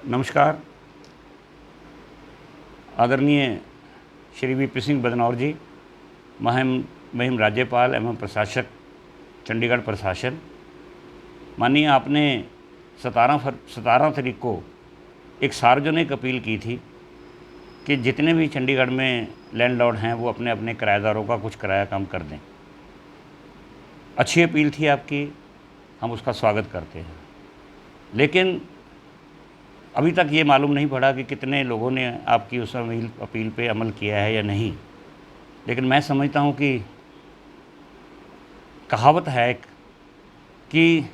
नमस्कार। आदरणीय श्री वीपी सिंह बदनौर जी, महिम राज्यपाल एवं प्रशासक चंडीगढ़ प्रशासन। माननीय, आपने 17 तारीख को एक सार्वजनिक अपील की थी कि जितने भी चंडीगढ़ में लैंडलॉर्ड हैं वो अपने अपने किराएदारों का कुछ किराया कम कर दें। अच्छी अपील थी आपकी, हम उसका स्वागत करते हैं, लेकिन अभी तक ये मालूम नहीं पड़ा कि कितने लोगों ने आपकी उस अपील पे अमल किया है या नहीं। लेकिन मैं समझता हूँ कि कहावत है एक कि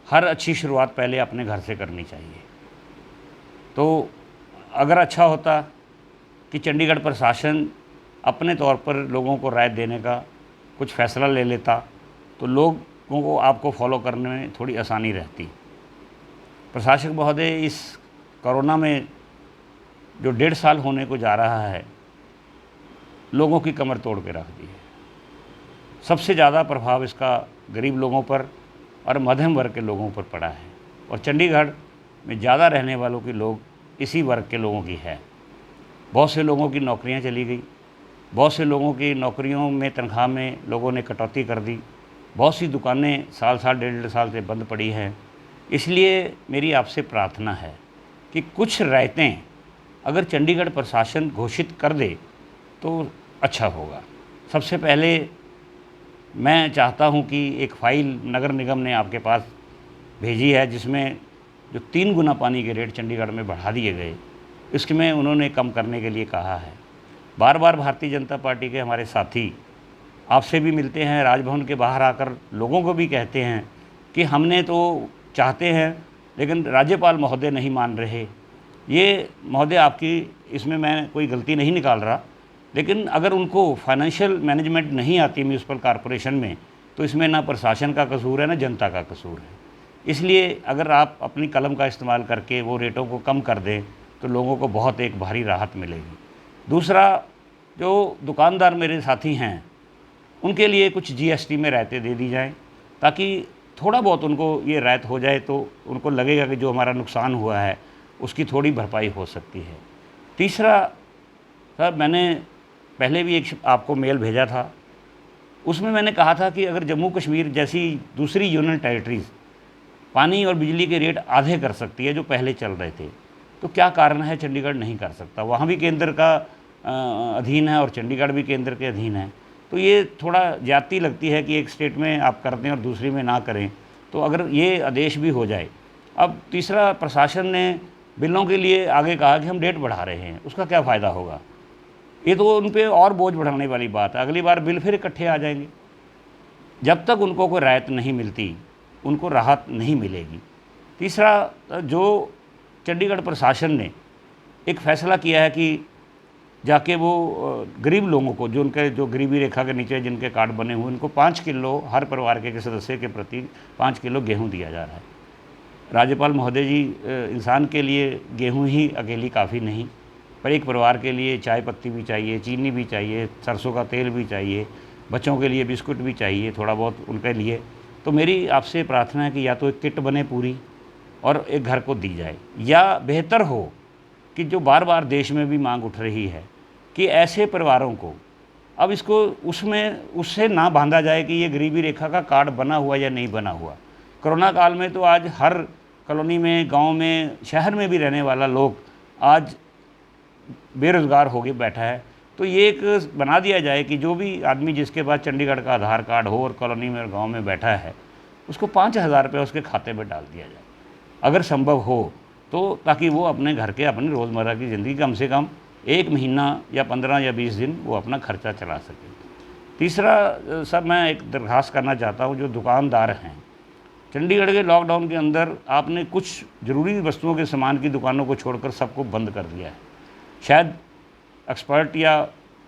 हर अच्छी शुरुआत पहले अपने घर से करनी चाहिए। तो अगर अच्छा होता कि चंडीगढ़ प्रशासन अपने तौर पर लोगों को राय देने का कुछ फ़ैसला ले लेता तो लोगों को आपको फॉलो करने में थोड़ी आसानी रहती। प्रशासक महोदय, इस कोरोना में जो 1.5 साल होने को जा रहा है, लोगों की कमर तोड़ के रख दी है। सबसे ज़्यादा प्रभाव इसका गरीब लोगों पर और मध्यम वर्ग के लोगों पर पड़ा है, और चंडीगढ़ में ज़्यादा रहने वालों के लोग इसी वर्ग के लोगों की है। बहुत से लोगों की नौकरियां चली गई, बहुत से लोगों की नौकरियों में तनख्वाह में लोगों ने कटौती कर दी, बहुत सी दुकानें साल 1.5 साल से बंद पड़ी हैं। इसलिए मेरी आपसे प्रार्थना है कि कुछ रायतें अगर चंडीगढ़ प्रशासन घोषित कर दे तो अच्छा होगा। सबसे पहले मैं चाहता हूं कि एक फ़ाइल नगर निगम ने आपके पास भेजी है, जिसमें जो 3 गुना पानी के रेट चंडीगढ़ में बढ़ा दिए गए, इसमें उन्होंने कम करने के लिए कहा है। बार बार भारतीय जनता पार्टी के हमारे साथी आपसे भी मिलते हैं, राजभवन के बाहर आकर लोगों को भी कहते हैं कि हमने तो चाहते हैं लेकिन राज्यपाल महोदय नहीं मान रहे। ये महोदय, आपकी इसमें मैं कोई गलती नहीं निकाल रहा, लेकिन अगर उनको फाइनेंशियल मैनेजमेंट नहीं आती म्यूनसिपल कॉरपोरेशन में, तो इसमें ना प्रशासन का कसूर है ना जनता का कसूर है। इसलिए अगर आप अपनी कलम का इस्तेमाल करके वो रेटों को कम कर दें तो लोगों को बहुत एक भारी राहत मिलेगी। दूसरा, जो दुकानदार मेरे साथी हैं उनके लिए कुछ जीएसटी में रायतें दे दी जाएँ, ताकि थोड़ा बहुत उनको ये राहत हो जाए तो उनको लगेगा कि जो हमारा नुकसान हुआ है उसकी थोड़ी भरपाई हो सकती है। तीसरा, सर, मैंने पहले भी एक आपको मेल भेजा था, उसमें मैंने कहा था कि अगर जम्मू कश्मीर जैसी दूसरी यूनियन टेरिटरीज़ पानी और बिजली के रेट आधे कर सकती है जो पहले चल रहे थे, तो क्या कारण है चंडीगढ़ नहीं कर सकता? वहाँ भी केंद्र का अधीन है और चंडीगढ़ भी केंद्र के अधीन है। तो ये थोड़ा ज़्यादती लगती है कि एक स्टेट में आप कर दें और दूसरी में ना करें। तो अगर ये आदेश भी हो जाए। अब तीसरा, प्रशासन ने बिलों के लिए आगे कहा कि हम डेट बढ़ा रहे हैं, उसका क्या फ़ायदा होगा? ये तो उन पे और बोझ बढ़ाने वाली बात है। अगली बार बिल फिर इकट्ठे आ जाएंगे। जब तक उनको कोई राहत नहीं मिलती, उनको राहत नहीं मिलेगी। तीसरा, जो चंडीगढ़ प्रशासन ने एक फ़ैसला किया है कि जाके वो गरीब लोगों को, जो गरीबी रेखा के नीचे जिनके कार्ड बने हुए, उनको 5 किलो हर परिवार के सदस्य के प्रति 5 किलो गेहूँ दिया जा रहा है। राज्यपाल महोदय जी, इंसान के लिए गेहूँ ही अकेली काफ़ी नहीं, पर एक परिवार के लिए चाय पत्ती भी चाहिए, चीनी भी चाहिए, सरसों का तेल भी चाहिए, बच्चों के लिए बिस्कुट भी चाहिए थोड़ा बहुत उनके लिए। तो मेरी आपसे प्रार्थना है कि या तो एक किट बने पूरी और एक घर को दी जाए, या बेहतर हो कि जो बार बार देश में भी मांग उठ रही है कि ऐसे परिवारों को अब इसको उससे ना बांधा जाए कि ये गरीबी रेखा का कार्ड बना हुआ या नहीं बना हुआ। कोरोना काल में तो आज हर कॉलोनी में, गांव में, शहर में भी रहने वाला लोग आज बेरोज़गार हो के बैठा है। तो ये एक बना दिया जाए कि जो भी आदमी जिसके पास चंडीगढ़ का आधार कार्ड हो और कॉलोनी में और गाँव में बैठा है, उसको 5,000 रुपये उसके खाते में डाल दिया जाए, अगर संभव हो तो, ताकि वो अपने घर के, अपनी रोज़मर्रा की ज़िंदगी कम से कम 1 महीना या 15 या 20 दिन वो अपना खर्चा चला सके। तीसरा, सर, मैं एक दरख्वास्त करना चाहता हूँ, जो दुकानदार हैं चंडीगढ़ के लॉकडाउन के अंदर आपने कुछ ज़रूरी वस्तुओं के सामान की दुकानों को छोड़कर सबको बंद कर दिया है। शायद एक्सपर्ट या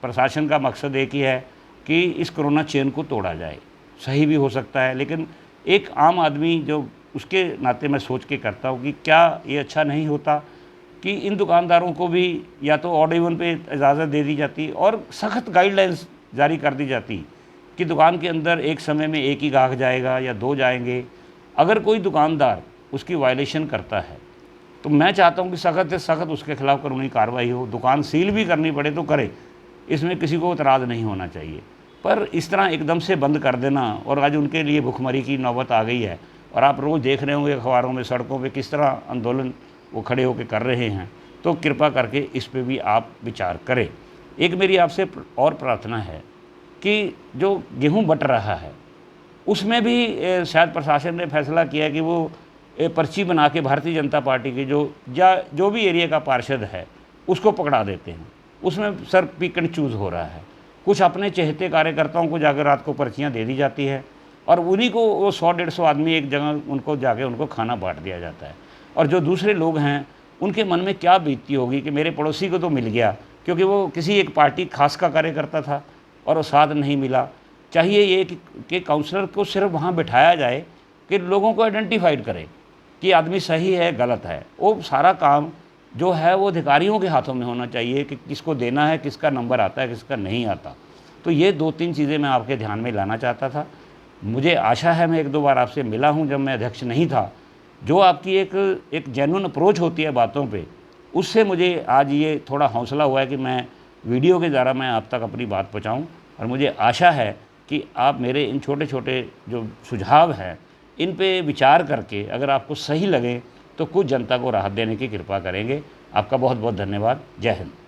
प्रशासन का मकसद एक ही है कि इस कोरोना चेन को तोड़ा जाए। सही भी हो सकता है, लेकिन एक आम आदमी जो, उसके नाते मैं सोच के करता हूँ कि क्या ये अच्छा नहीं होता कि इन दुकानदारों को भी या तो ऑड इवन पे इजाज़त दे दी जाती और सख्त गाइडलाइंस जारी कर दी जाती कि दुकान के अंदर एक समय में एक ही ग्राहक जाएगा या 2 जाएंगे। अगर कोई दुकानदार उसकी वायलेशन करता है तो मैं चाहता हूँ कि सख्त से सख्त उसके खिलाफ़ कानूनी कार्रवाई हो, दुकान सील भी करनी पड़े तो करे, इसमें किसी को एतराज़ नहीं होना चाहिए। पर इस तरह एकदम से बंद कर देना, और आज उनके लिए भुखमरी की नौबत आ गई है, और आप रोज़ देख रहे होंगे अखबारों में, सड़कों पे किस तरह आंदोलन वो खड़े होकर कर रहे हैं। तो कृपा करके इस पे भी आप विचार करें। एक मेरी आपसे और प्रार्थना है कि जो गेहूँ बट रहा है उसमें भी शायद प्रशासन ने फैसला किया है कि वो पर्ची बना के भारतीय जनता पार्टी के जो भी एरिया का पार्षद है उसको पकड़ा देते हैं। उसमें सर पिक एंड चूज़ हो रहा है। कुछ अपने चहेते कार्यकर्ताओं को जाकर रात को पर्चियाँ दे दी जाती है, और उन्हीं को वो 100-150 आदमी एक जगह उनको जाके उनको खाना बांट दिया जाता है। और जो दूसरे लोग हैं उनके मन में क्या बीतती होगी कि मेरे पड़ोसी को तो मिल गया, क्योंकि वो किसी एक पार्टी खास का कार्यकर्ता था और वो साथ नहीं मिला। चाहिए ये कि काउंसलर को सिर्फ वहाँ बिठाया जाए कि लोगों को आइडेंटिफाइड करे कि आदमी सही है गलत है। वो सारा काम जो है वो अधिकारियों के हाथों में होना चाहिए कि किसको देना है, किसका नंबर आता है, किसका नहीं आता। तो ये 2-3 चीज़ें मैं आपके ध्यान में लाना चाहता था। मुझे आशा है, मैं 1-2 बार आपसे मिला हूँ जब मैं अध्यक्ष नहीं था। जो आपकी एक जेन्युइन अप्रोच होती है बातों पे, उससे मुझे आज ये थोड़ा हौसला हुआ है कि मैं वीडियो के द्वारा मैं आप तक अपनी बात पहुँचाऊँ। और मुझे आशा है कि आप मेरे इन छोटे-छोटे जो सुझाव हैं इन पे विचार करके अगर आपको सही लगे तो कुछ जनता को राहत देने की कृपा करेंगे। आपका बहुत बहुत धन्यवाद। जय हिंद।